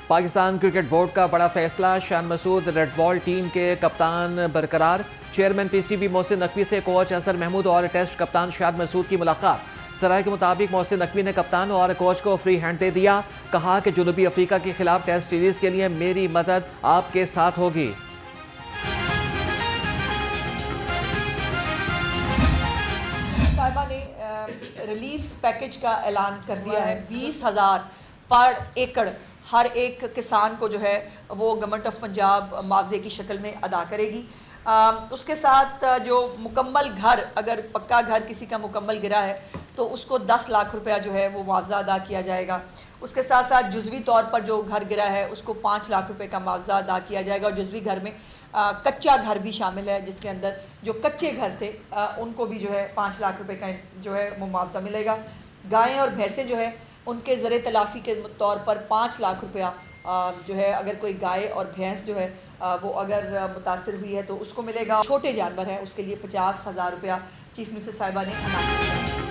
Pakistan cricket board का बड़ा फैसला, Shan Masood red ball team के कप्तान बरकरार। चेयरमैन पीसीबी मोहसिन नकवी से कोच असर महमूद और टेस्ट कप्तान शान मसूद की मुलाकात। सराय के मुताबिक मोहसिन नकवी ने कप्तान और कोच को फ्री हैंड दे दिया। कहा कि जनूबी अफ्रीका के खिलाफ टेस्ट सीरीज के लिए मेरी मदद आपके साथ होगी। साहिबा ने रिलीफ पैकेज का ऐलान कर दिया है। 20,000 पर एकड़ हर एक किसान को जो है वो गवर्नमेंट ऑफ पंजाब मुआवजे की शक्ल में अदा करेगी। उसके साथ जो मुकम्मल घर, अगर पक्का घर किसी का मुकम्मल गिरा है तो उसको 10 लाख रुपया जो है वो मुआवजा अदा किया जाएगा। उसके साथ साथ जुज़वी तौर पर जो घर गिरा है उसको 5 लाख रुपए का मुआवजा अदा किया जाएगा। और जुज़वी घर में कच्चा घर भी शामिल है, जिसके अंदर जो कच्चे घर थे उनको भी जो है 5 लाख रुपए का जो है वो मुआवजा मिलेगा। गायें और भैंसें जो है उनके ज़र तलाफ़ी के तौर पर 5 लाख रुपया जो है, अगर कोई गाय और भैंस जो है वो अगर मुतासर हुई है तो उसको मिलेगा। छोटे जानवर हैं उसके लिए 50,000 रुपया चीफ मिनिस्टर साहिबा ने अनाउंस किया।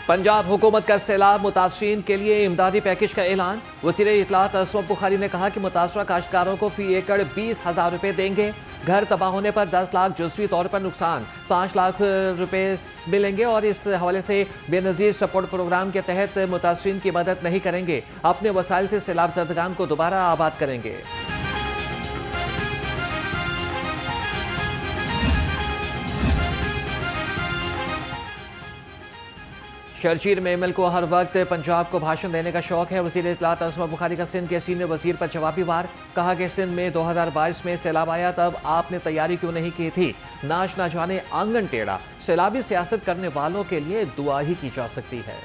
पंजाब हुकूमत का सैलाब मुतासरीन के लिए इमदादी पैकेज का ऐलान। वज़ीर इत्तलात असमत बुखारी ने कहा कि मुतासरा काश्तकारों को फी एकड़ 20,000 रुपए देंगे। घर तबाह होने पर 10 लाख जुज़वी तौर पर नुकसान, 5 लाख रुपए मिलेंगे। और इस हवाले से बेनज़ीर सपोर्ट प्रोग्राम के तहत मुतासरीन की मदद नहीं करेंगे, अपने वसाइल से सैलाब ज़दगान को दोबारा आबाद करेंगे। शर्जील मेमल को हर वक्त पंजाब को भाषण देने का शौक है। वज़ीर इत्तलात असमत बुखारी का सिंध के सीनियर वज़ीर पर जवाबी वार। कहा कि सिंध में 2022 में सैलाब आया, तब आपने तैयारी क्यों नहीं की थी? नाश ना जाने आंगन टेढ़ा। सैलाबी सियासत करने वालों के लिए दुआ ही की जा सकती है।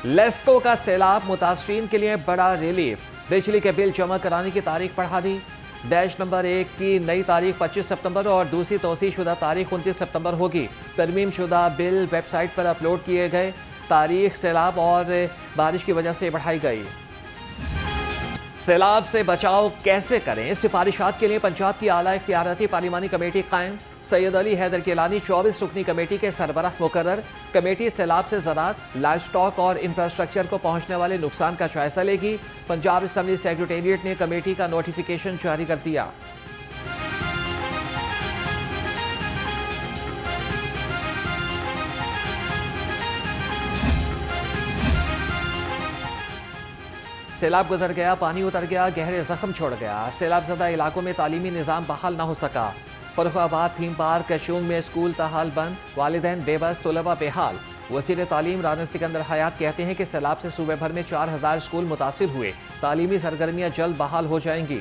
लेस्को का सैलाब मुतासरीन के लिए बड़ा रिलीफ। बिजली के बिल जमा कराने की तारीख बढ़ा दी। डैश नंबर 1 की नई तारीख 25 सितंबर और दूसरी तौसीह शुदा तारीख 29 सितंबर होगी। तरमीम शुदा बिल वेबसाइट पर अपलोड किए गए। तारीख सैलाब और बारिश की वजह से बढ़ाई गई। सैलाब से बचाव कैसे करें, सिफारिशात के लिए पंजाब की आला इख्तियाराती पार्लिमानी कमेटी कायम। सैयद अली हैदर गिलानी 24 रुकनी कमेटी के सरबराह मुकर्रर। कमेटी सैलाब से ज़राअत, लाइव स्टॉक और इंफ्रास्ट्रक्चर को पहुंचने वाले नुकसान का जायजा लेगी। पंजाब असम्बली सेक्रेटेरिएट ने कमेटी का नोटिफिकेशन जारी कर दिया। सैलाब गुजर गया, पानी उतर गया, गहरे जख्म छोड़ गया। सैलाब ज़दा इलाकों में तालीमी निज़ाम बहाल न हो सका। फर्रुखाबाद थीम पार्क कशून में स्कूल ताहाल बंद, वालिदैन बेबस, तलबा बेहाल। वज़ीर तालीम राना सिकंदर हयात कहते हैं कि सैलाब से सूबे भर में 4,000 स्कूल मुतासिर हुए। तालीमी सरगर्मियाँ जल्द बहाल हो जाएंगी।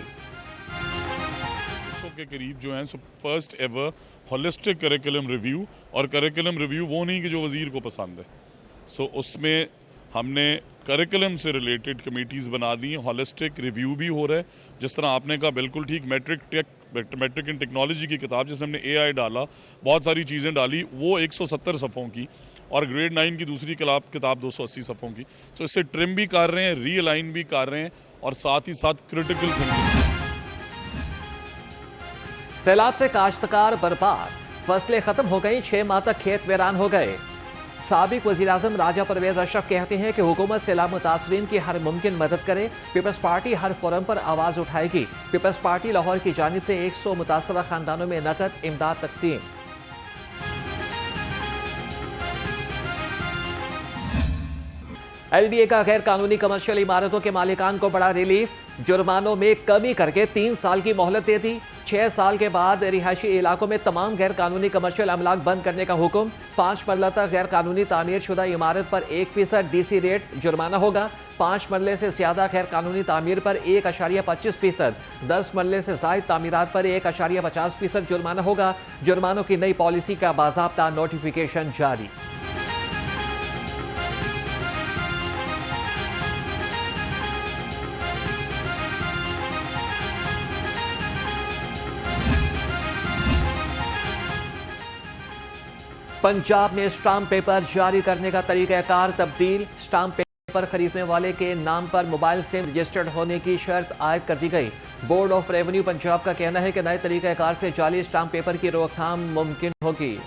के करीब जो है first ever holistic curriculum review, और करिकुलम रिव्यू वो नहीं कि जो वज़ीर को पसंद है। उसमें हमने करिकुलम से रिलेटेड कमेटीज़ बना दी हैं। होलिस्टिक रिव्यू भी हो रहा है, जिस तरह आपने कहा बिल्कुल ठीक। मैट्रिक इन टेक्नोलॉजी की किताब जिसमें हमने AI डाला, बहुत सारी चीज़ें डाली, वो 170 सफ़ों की, और ग्रेड 9 की दूसरी किताब 280 सफ़ों की। इससे ट्रिम भी कर रहे हैं, रीअलाइन भी कर रहे हैं, और साथ ही साथ क्रिटिकल थिंकिंग। सैलाब से काश्तकार बर्बाद, फसलें खत्म हो गई, 6 माह तक खेत वीरान हो गए। साबिक वज़ीर-ए-आज़म राजा परवेज़ अशरफ कहते हैं कि हुकूमत सैलाब मुतासरीन की हर मुमकिन मदद करे। पीपल्स पार्टी हर फोरम पर आवाज़ उठाएगी। पीपल्स पार्टी लाहौर की जानिब से 100 मुतासरा खानदानों में नकद इमदाद तकसीम। LDA का गैर कानूनी कमर्शियल इमारतों के मालिकान को बड़ा रिलीफ। जुर्मानों में कमी करके 3 साल की मोहलत दे दी। 6 साल के बाद रिहायशी इलाकों में तमाम गैर कानूनी कमर्शियल अमलाक बंद करने का हुक्म। 5 मरला तक गैर कानूनी तामीर शुदा इमारत पर 1% DC रेट जुर्माना होगा। 5 मरले से ज्यादा गैर कानूनी तामीर पर 1.25%, 10 मरले से जायद तामीरात पर 1.50% जुर्माना होगा। जुर्मानों की नई पॉलिसी का बाज़ाब्ता नोटिफिकेशन जारी। पंजाब में स्टाम्प पेपर जारी करने का तरीक़ाकार तब्दील। स्टाम्प पेपर खरीदने वाले के नाम पर मोबाइल सिम रजिस्टर्ड होने की शर्त आयद कर दी गई। बोर्ड ऑफ रेवेन्यू पंजाब का कहना है कि नए तरीक़ाकार से जाली स्टाम्प पेपर की रोकथाम मुमकिन होगी।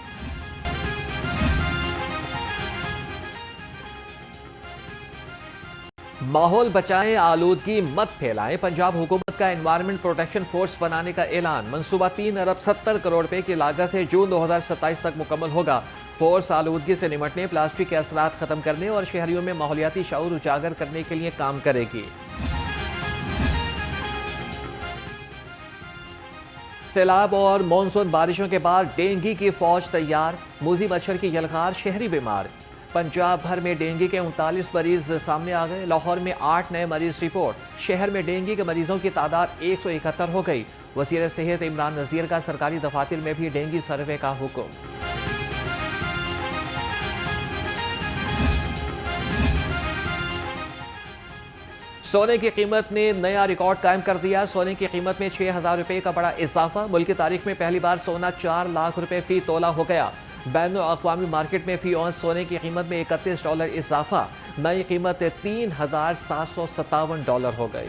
माहौल बचाएं, आलूदगी मत फैलाएं। पंजाब हुकूमत का एनवायरमेंट प्रोटेक्शन फोर्स बनाने का ऐलान। मंसूबा 3 अरब 70 करोड़ रुपए की लागत से जून 2027 तक मुकम्मल होगा। फोर्स आलूदगी से निपटने, प्लास्टिक के असरात खत्म करने और शहरियों में माहौलियाती शऊर उजागर करने के लिए काम करेगी। सैलाब और मानसून बारिशों के बाद डेंगू की फौज तैयार। मूजी मच्छर की यलगार, शहरी बीमार। पंजाब भर में डेंगू के 39 मरीज सामने आ गए। लाहौर में 8 नए मरीज रिपोर्ट। शहर में डेंगू के मरीजों की तादाद 171 हो गई। वज़ीर सेहत इमरान नज़ीर का सरकारी दफातर में भी डेंगू सर्वे का हुक्म। सोने की कीमत ने नया रिकॉर्ड कायम कर दिया। सोने की कीमत में 6,000 रुपए का बड़ा इजाफा। मुल्क की तारीख में पहली बार सोना 4 लाख रुपए फी तोला हो गया। बैन अक़वामी मार्केट में फी औंस सोने की कीमत में $31 इजाफा। नई कीमत $3,757 हो गई।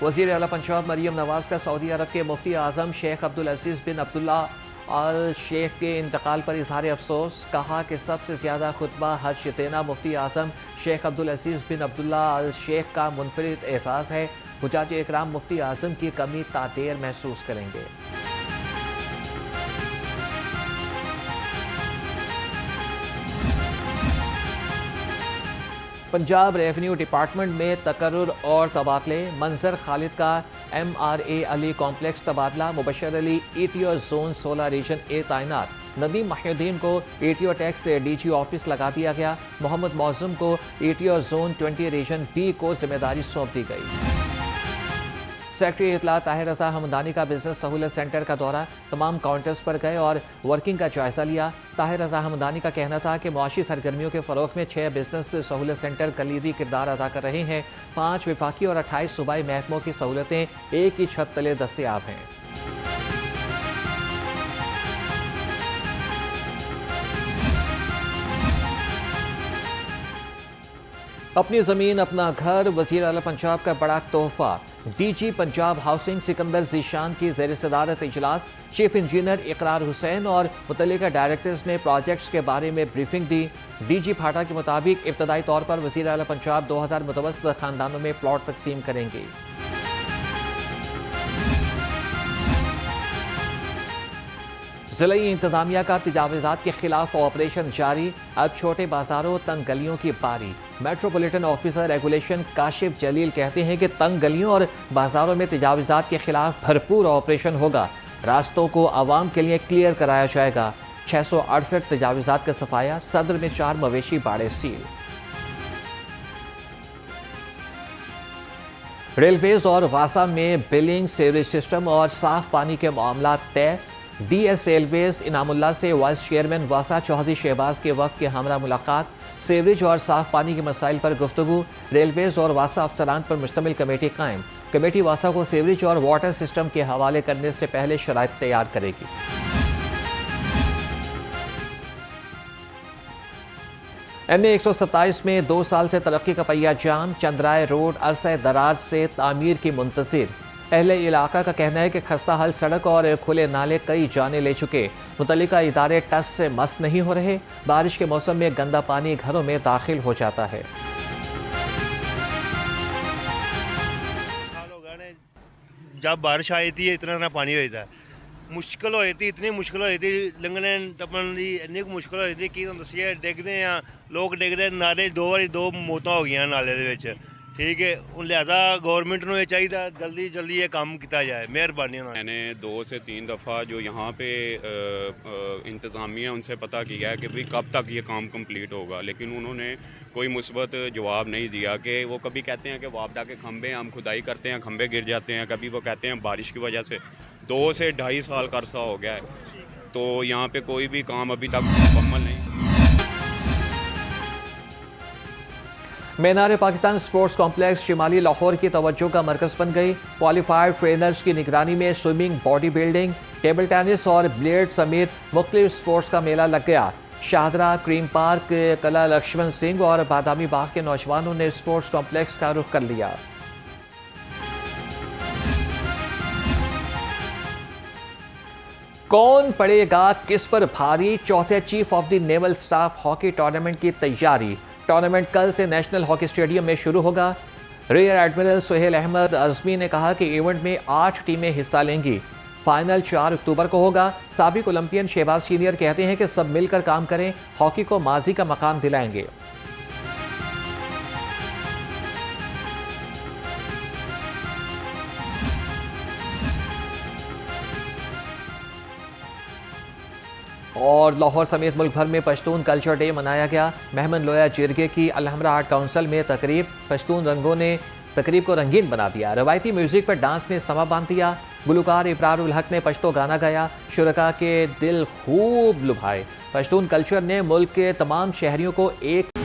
वज़ीर आला पंजाब मरियम नवाज का सऊदी अरब के मुफ्ती आज़म शेख अब्दुल अजीज़ बिन अब्दुल्ला अल शेख के इंतकाल पर इजहार अफसोस। कहा कि सबसे ज़्यादा खुतबा हज देना मुफ्ती आज़म शेख अब्दुल अजीज़ बिन अब्दुल्ला अल शेख का मुनफरिद एहसास है। हुज्जाज इकराम मुफ्ती आज़म की कमी तादेर महसूस करेंगे। पंजाब रेवेन्यू डिपार्टमेंट में तकर्रुर और तबादले। मंजर खालिद का MRA अली कॉम्प्लेक्स तबादला। Mubashar Ali ETO zone 16 region A तैनात। नदीम माहिउद्दीन को ETO टैक्स DG ऑफिस लगा दिया गया। मोहम्मद मौज़ुम को ETO जोन 20 रीजन B को जिम्मेदारी सौंप दी गई। सेक्रेटरी इतला ताहिर रज़ा हमदानी का बिजनेस सहूलत सेंटर का दौरा। तमाम काउंटर्स पर गए और वर्किंग का जायजा लिया। ताहिर रज़ा हमदानी का कहना था कि मुआशी सरगर्मियों के फ़रोग़ में 6 बिजनेस सहूलत सेंटर कलीदी किरदार अदा कर रहे हैं। 5 विफाकी और 28 सूबाई महकमों की सहूलतें एक ही छत तले दस्तयाब हैं। अपनी ज़मीन अपना घर, वज़ीर आला पंजाब का बड़ा तोहफा। DG पंजाब हाउसिंग सिकंदर ज़ीशान की ज़ेर सदारत इजलास। चीफ इंजीनियर इकरार हुसैन और मुतल्लिका डायरेक्टर्स ने प्रोजेक्ट्स के बारे में ब्रीफिंग दी। DG फाटा के मुताबिक इब्तदाई तौर पर वज़ीर आला पंजाब 2000 मुतवस्सित खानदानों में प्लॉट तकसीम करेंगे। ज़िली इंतजामिया का तजावुज़ात के खिलाफ ऑपरेशन जारी। अब छोटे बाजारों, तंग गलियों की बारी। मेट्रोपॉलिटन ऑफिसर रेगुलेशन काशिफ जलील कहते हैं कि तंग गलियों और बाजारों में तजावुज़ात के खिलाफ भरपूर ऑपरेशन होगा। रास्तों को आवाम के लिए क्लियर कराया जाएगा। 668 तजावुज़ात का सफाया। सदर में 4 मवेशी बाड़े सील। रेलवेज और वासा में बिलिंग, सीवरेज सिस्टम और साफ पानी के मामला तय। DS रेलवेज इनामुल्लाह से वाइस चेयरमैन वासा चौधरी शहबाज के वक्त के हमरा मुलाकात। सीवरेज और साफ पानी के मसाइल पर गुफ्तगू। रेलवेज और वासा अफसरान पर मुश्तमिल कमेटी कायम। कमेटी वासा को सीवरेज और वाटर सिस्टम के हवाले करने से पहले शराइत तैयार करेगी। NA 127 में 2 साल से तरक्की का पहिया जाम। चंद्राय रोड अरसा दराज से तामीर की मुंतज़िर। अहले इलाका का कहना है कि खस्ता हाल सड़क और खुले नाले कई जाने ले चुके। मुतल्लिका इदारे टस से मस नहीं हो रहे। बारिश के मौसम में गंदा पानी घरों में दाखिल हो जाता है। जब बारिश आई थी इतना पानी होता है, मुश्किल होई थी, इतनी मुश्किल होई थी लंघने टप्पन दी, इन्नी मुश्किल होई थी कि दसिए डिगदे आ लोग डिगदे नाले 2 वारी 2 मौतां हो गई नाले दे विच। ठीक है, लिहाजा गवर्नमेंट को ये चाहिए जल्दी जल्दी ये काम किया जाए। मेहरबानी। मैंने 2 से 3 दफ़ा जो यहाँ पे इंतज़ामिया उनसे पता किया है कि भाई कब तक ये काम कंप्लीट होगा, लेकिन उन्होंने कोई मुस्बत जवाब नहीं दिया। कि वो कभी कहते हैं कि वापडा के खंभे हम खुदाई करते हैं, खंभे गिर जाते हैं, कभी वो कहते हैं बारिश की वजह से 2 से 2.5 साल का अरसा हो गया है, तो यहाँ पे कोई भी काम अभी तक मुकम्मल नहीं। मीनार पाकिस्तान स्पोर्ट्स कॉम्प्लेक्स शिमाली लाहौर की तवज्जो का मरकज़ बन गई। क्वालिफाइड ट्रेनर्स की निगरानी में swimming, body building, table tennis और ब्लेड समेत मुख्तलिफ स्पोर्ट्स का मेला लग गया। शाहदरा, क्रीम पार्क, कला लक्ष्मण सिंह और बादामी बाग के नौजवानों ने स्पोर्ट्स कॉम्प्लेक्स का रुख कर लिया। कौन पड़ेगा किस पर भारी, चौथे chief of the naval staff hockey tournament की तैयारी। टूर्नामेंट कल से नेशनल हॉकी स्टेडियम में शुरू होगा। रियर एडमिरल सुहेल अहमद अज़मी ने कहा कि इवेंट में 8 टीमें हिस्सा लेंगी। फाइनल 4 अक्टूबर को होगा। साबिक ओलंपियन शहबाज सीनियर कहते हैं कि सब मिलकर काम करें, हॉकी को माजी का मकाम दिलाएंगे। और लाहौर समेत मुल्क भर में पश्तून कल्चर डे मनाया गया। मेहमन लोया जिरगे की अलहमरा आर्ट काउंसिल में तकरीब, पश्तून रंगों ने तकरीब को रंगीन बना दिया। रवायती म्यूजिक पर डांस ने समा बांध दिया। गुलकार इब्रारुल हक ने पश्तो गाना गाया, शुरका के दिल खूब लुभाए। पश्तून कल्चर ने मुल्क के तमाम शहरियों को एक